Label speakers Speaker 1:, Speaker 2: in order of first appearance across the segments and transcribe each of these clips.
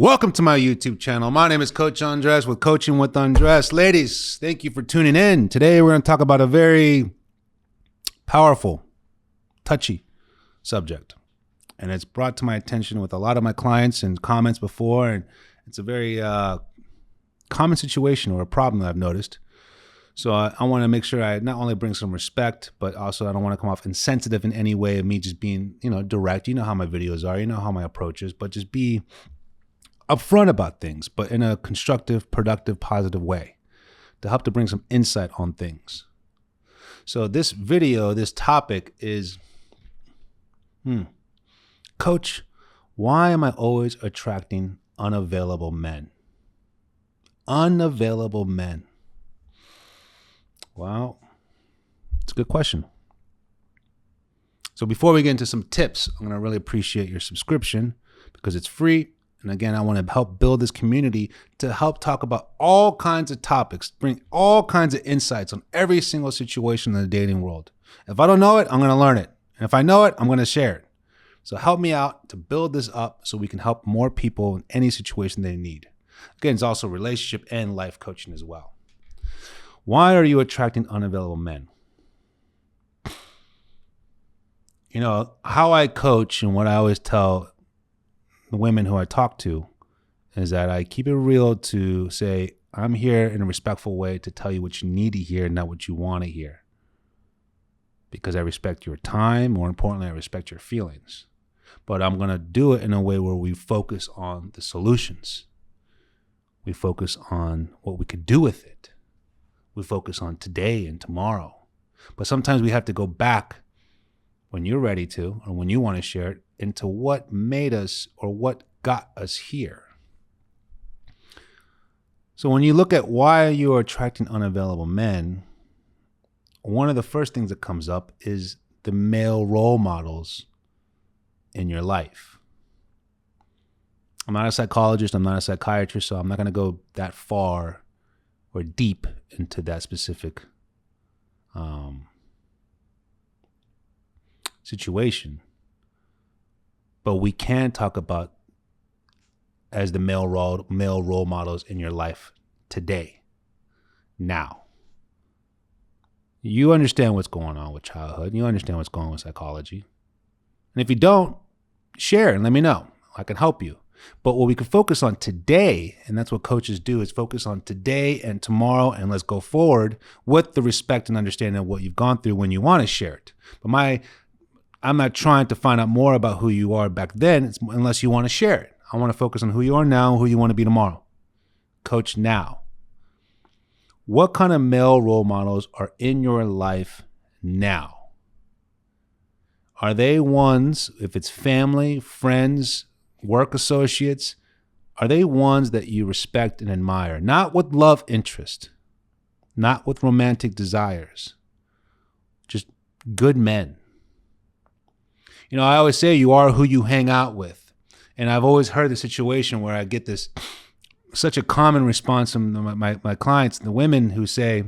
Speaker 1: Welcome to my YouTube channel. My name is Coach Andres with Coaching with Andres. Ladies, thank you for tuning in. Today we're going to talk about a very powerful, touchy subject. And it's brought to my attention with a lot of my clients and comments before. And it's a very common situation or a problem that I've noticed. So I want to make sure I not only bring some respect, but also I don't want to come off insensitive in any way of me just being, direct. You know how my videos are. You know how my approach is. But just be upfront about things, but in a constructive, productive, positive way to help to bring some insight on things. So this video, this topic is, Coach, why am I always attracting unavailable men? Unavailable men. Well, it's a good question. So before we get into some tips, I'm going to really appreciate your subscription because it's free. And again, I want to help build this community to help talk about all kinds of topics, bring all kinds of insights on every single situation in the dating world. If I don't know it, I'm going to learn it. And if I know it, I'm going to share it. So help me out to build this up so we can help more people in any situation they need. Again, it's also relationship and life coaching as well. Why are you attracting unavailable men? You know, how I coach and what I always tell the women who I talk to is that I keep it real to say, I'm here in a respectful way to tell you what you need to hear, not what you want to hear. Because I respect your time. More importantly, I respect your feelings. But I'm going to do it in a way where we focus on the solutions. We focus on what we could do with it. We focus on today and tomorrow. But sometimes we have to go back when you're ready to, or when you want to share it, into what made us or what got us here. So when you look at why you are attracting unavailable men, one of the first things that comes up is the male role models in your life. I'm not a psychologist, I'm not a psychiatrist, so I'm not going to go that far or deep into that specific situation. But we can talk about as the male role models in your life today, now. You understand what's going on with childhood. You understand what's going on with psychology. And if you don't, share and let me know. I can help you. But what we can focus on today, and that's what coaches do, is focus on today and tomorrow, and let's go forward with the respect and understanding of what you've gone through when you want to share it. But I'm not trying to find out more about who you are back then unless you want to share it. I want to focus on who you are now and who you want to be tomorrow. Coach now. What kind of male role models are in your life now? Are they ones, if it's family, friends, work associates, are they ones that you respect and admire? Not with love interest, not with romantic desires, just good men. You know, I always say you are who you hang out with. And I've always heard the situation where I get this, such a common response from my clients, the women who say,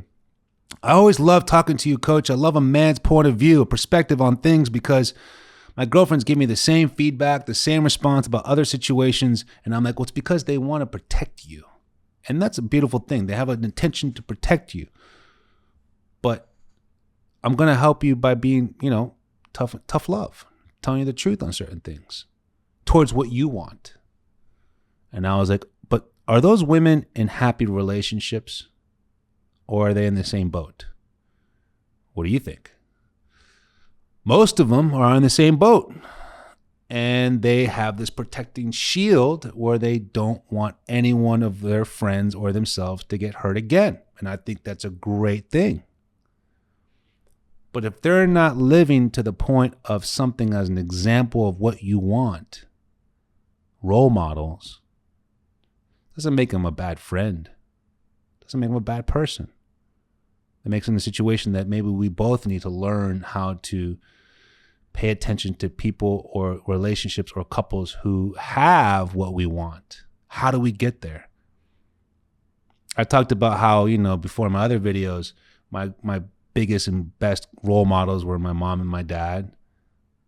Speaker 1: I always love talking to you, Coach. I love a man's point of view, a perspective on things because my girlfriends give me the same feedback, the same response about other situations. And I'm like, well, it's because they want to protect you. And that's a beautiful thing. They have an intention to protect you. But I'm going to help you by being, tough love. Telling you the truth on certain things towards what you want. And I was like, but are those women in happy relationships or are they in the same boat? What do you think? Most of them are in the same boat and they have this protecting shield where they don't want any one of their friends or themselves to get hurt again. And I think that's a great thing. But if they're not living to the point of something as an example of what you want, role models, doesn't make them a bad friend. Doesn't make them a bad person. It makes them a situation that maybe we both need to learn how to pay attention to people or relationships or couples who have what we want. How do we get there? I talked about how, before in my other videos, my biggest and best role models were my mom and my dad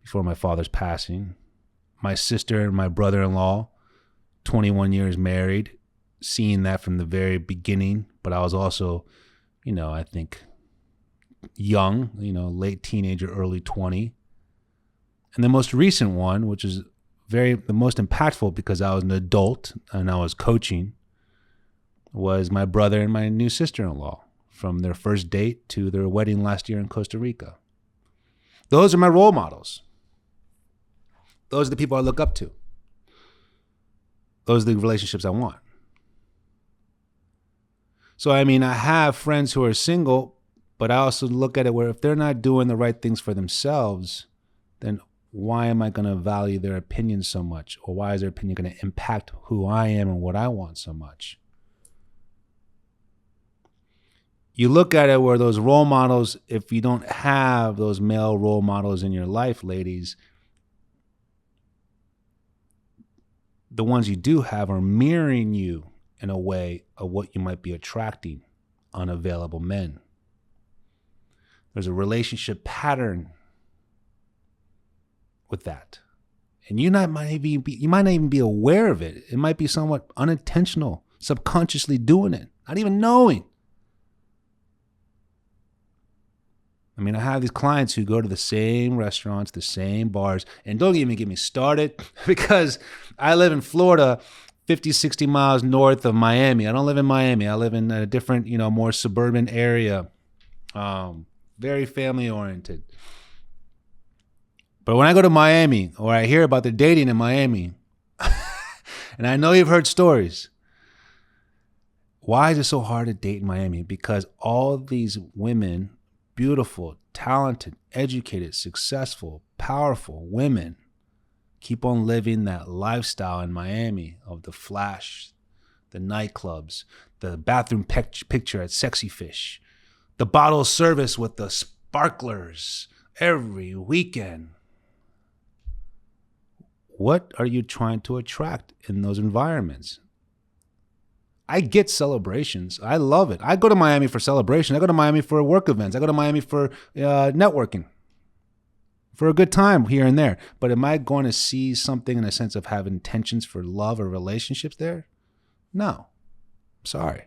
Speaker 1: before my father's passing. My sister and my brother-in-law 21 years married, seeing that from the very beginning. But I was also, I think young, late teenager, early 20. And the most recent one, which is the most impactful because I was an adult and I was coaching, was my brother and my new sister-in-law, from their first date to their wedding last year in Costa Rica. Those are my role models. Those are the people I look up to. Those are the relationships I want. So, I have friends who are single, but I also look at it where if they're not doing the right things for themselves, then why am I going to value their opinion so much? Or why is their opinion going to impact who I am and what I want so much? You look at it where those role models, if you don't have those male role models in your life, ladies, the ones you do have are mirroring you in a way of what you might be attracting, unavailable men. There's a relationship pattern with that. And you might not even be aware of it. It might be somewhat unintentional, subconsciously doing it, not even knowing. I have these clients who go to the same restaurants, the same bars, and don't even get me started because I live in Florida, 50, 60 miles north of Miami. I don't live in Miami. I live in a different, more suburban area, very family oriented. But when I go to Miami or I hear about the dating in Miami, and I know you've heard stories, why is it so hard to date in Miami? Because all these women, beautiful, talented, educated, successful, powerful women, keep on living that lifestyle in Miami of the flash, the nightclubs, the bathroom picture at Sexy Fish, the bottle service with the sparklers every weekend. What are you trying to attract in those environments? I get celebrations. I love it. I go to Miami for celebration. I go to Miami for work events. I go to Miami for networking, for a good time here and there. But am I going to see something in a sense of having intentions for love or relationships there? No. Sorry.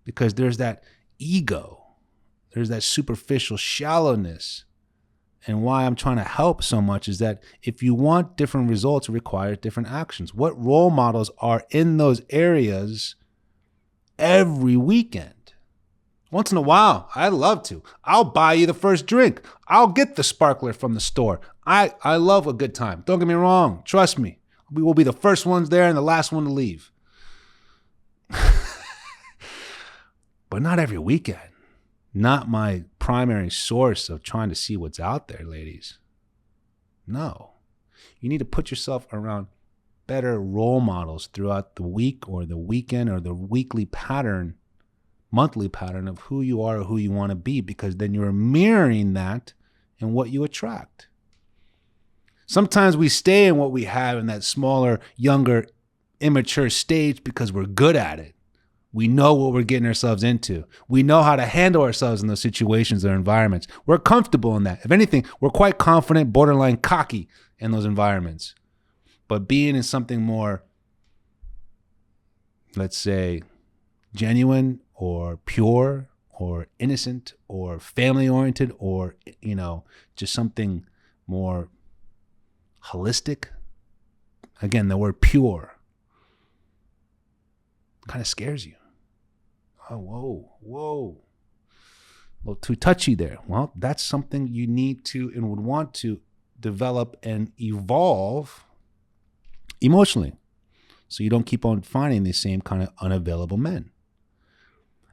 Speaker 1: Because there's that ego. There's that superficial shallowness. And why I'm trying to help so much is that if you want different results, it requires different actions. What role models are in those areas every weekend? Once in a while, I'd love to. I'll buy you the first drink. I'll get the sparkler from the store. I love a good time. Don't get me wrong. Trust me. We will be the first ones there and the last one to leave. But not every weekend. Not my primary source of trying to see what's out there, ladies. No. You need to put yourself around better role models throughout the week or the weekend or the weekly pattern, monthly pattern of who you are or who you want to be, because then you're mirroring that in what you attract. Sometimes we stay in what we have in that smaller, younger, immature stage because we're good at it. We know what we're getting ourselves into. We know how to handle ourselves in those situations or environments. We're comfortable in that. If anything, we're quite confident, borderline cocky in those environments. But being in something more, let's say, genuine or pure or innocent or family-oriented or, just something more holistic. Again, the word pure kind of scares you. Oh, whoa. A little too touchy there. Well, that's something you need to and would want to develop and evolve emotionally, so you don't keep on finding the same kind of unavailable men.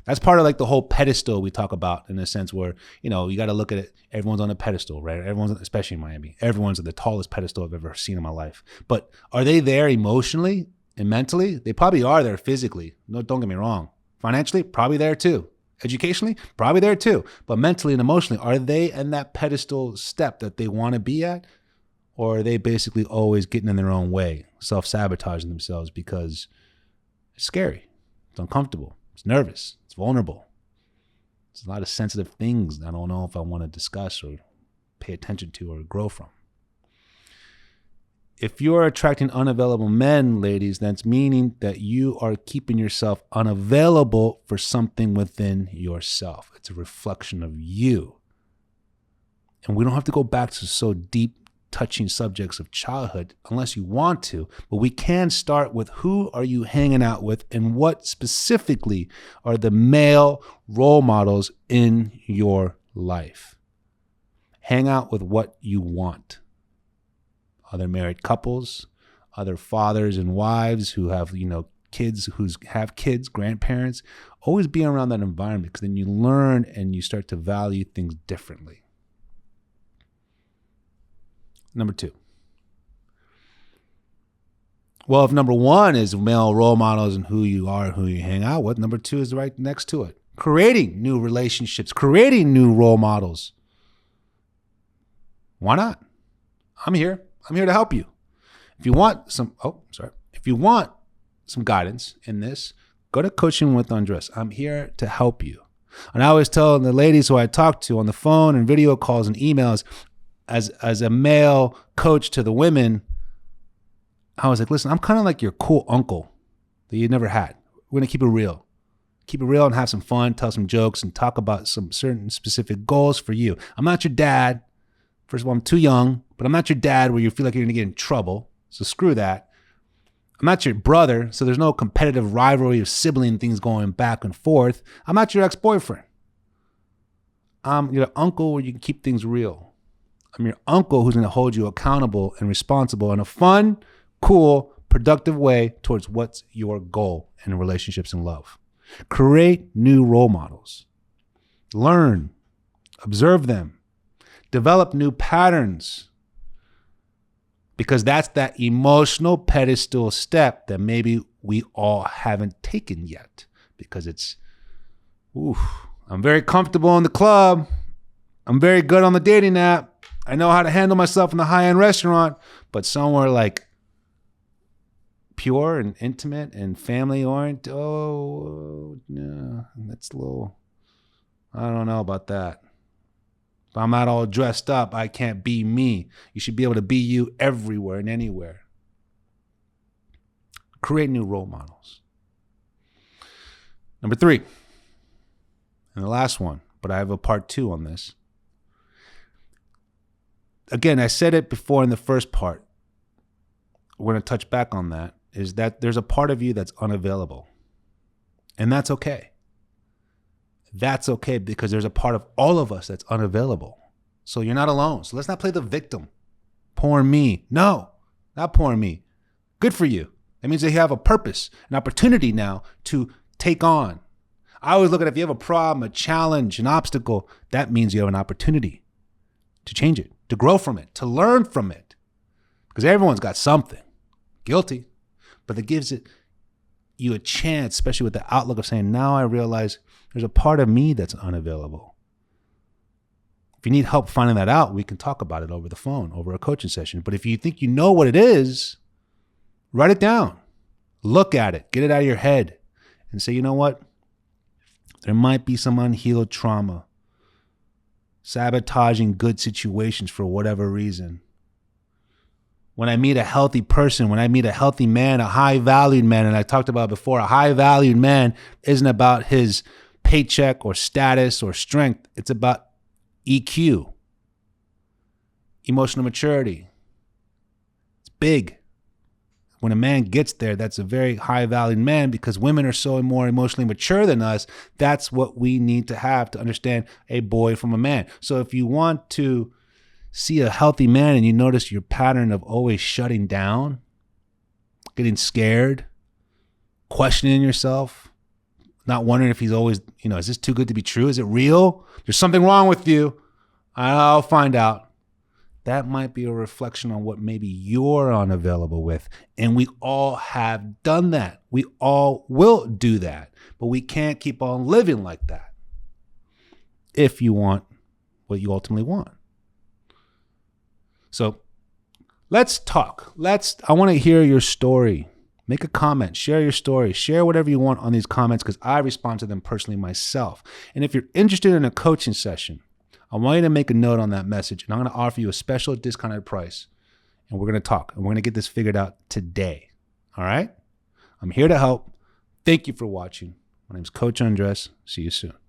Speaker 1: That's part of like the whole pedestal we talk about, in a sense where, you got to look at it. Everyone's on a pedestal, right? Everyone's, especially in Miami, everyone's at the tallest pedestal I've ever seen in my life. But are they there emotionally and mentally? They probably are there physically. No, don't get me wrong. Financially, probably there too. Educationally, probably there too. But mentally and emotionally, are they in that pedestal step that they want to be at? Or are they basically always getting in their own way, self-sabotaging themselves because it's scary, it's uncomfortable, it's nervous, it's vulnerable. It's a lot of sensitive things I don't know if I want to discuss or pay attention to or grow from. If you're attracting unavailable men, ladies, that's meaning that you are keeping yourself unavailable for something within yourself. It's a reflection of you. And we don't have to go back to so deep, touching subjects of childhood unless you want to, but we can start with who are you hanging out with and what specifically are the male role models in your life. Hang out with what you want. Other married couples, other fathers and wives who have, kids have kids, grandparents. Always be around that environment, because then you learn and you start to value things differently. Number 2. Well, if number 1 is male role models and who you are, who you hang out with, number 2 is right next to it. Creating new relationships, creating new role models. Why not? I'm here. I'm here to help you. If you want some guidance in this, go to Coaching with Andres. I'm here to help you. And I always tell the ladies who I talk to on the phone and video calls and emails, as a male coach to the women, I was like, listen, I'm kind of like your cool uncle that you never had. We're going to keep it real. Keep it real and have some fun, tell some jokes, and talk about some certain specific goals for you. I'm not your dad. First of all, I'm too young, but I'm not your dad where you feel like you're going to get in trouble. So screw that. I'm not your brother, so there's no competitive rivalry or sibling things going back and forth. I'm not your ex-boyfriend. I'm your uncle where you can keep things real. I'm your uncle who's going to hold you accountable and responsible in a fun, cool, productive way towards what's your goal in relationships and love. Create new role models. Learn. Observe them. Develop new patterns, because that's that emotional pedestal step that maybe we all haven't taken yet, because I'm very comfortable in the club. I'm very good on the dating app. I know how to handle myself in the high-end restaurant, but somewhere like pure and intimate and family-oriented, no, that's a little, I don't know about that. If I'm not all dressed up, I can't be me. You should be able to be you everywhere and anywhere. Create new role models. Number 3, and the last one, but I have a part 2 on this. Again, I said it before in the first part. We're going to touch back on that, is that there's a part of you that's unavailable. And that's okay. That's okay, because there's a part of all of us that's unavailable. So you're not alone. So let's not play the victim. Poor me. No, not poor me. Good for you. That means that you have a purpose, an opportunity now to take on. I always look at it, if you have a problem, a challenge, an obstacle, that means you have an opportunity to change it, to grow from it, to learn from it. Because everyone's got something. Guilty. But that gives you a chance, especially with the outlook of saying, now I realize there's a part of me that's unavailable. If you need help finding that out, we can talk about it over the phone, over a coaching session. But if you think you know what it is, write it down. Look at it. Get it out of your head and say, you know what? There might be some unhealed trauma, sabotaging good situations for whatever reason. When I meet a healthy person, when I meet a healthy man, a high-valued man, and I talked about before, a high-valued man isn't about his paycheck or status or strength. It's about EQ, emotional maturity. It's big. When a man gets there, that's a very high-valued man, because women are so more emotionally mature than us. That's what we need to have to understand a boy from a man. So if you want to see a healthy man and you notice your pattern of always shutting down, getting scared, questioning yourself, not wondering if he's always, is this too good to be true? Is it real? There's something wrong with you. I'll find out. That might be a reflection on what maybe you're unavailable with. And we all have done that. We all will do that. But we can't keep on living like that if you want what you ultimately want. So let's talk. I want to hear your story. Make a comment, share your story, share whatever you want on these comments, because I respond to them personally myself. And if you're interested in a coaching session, I want you to make a note on that message, and I'm going to offer you a special discounted price. and we're going to talk, and we're going to get this figured out today. All right? I'm here to help. Thank you for watching. My name's Coach Andres. See you soon.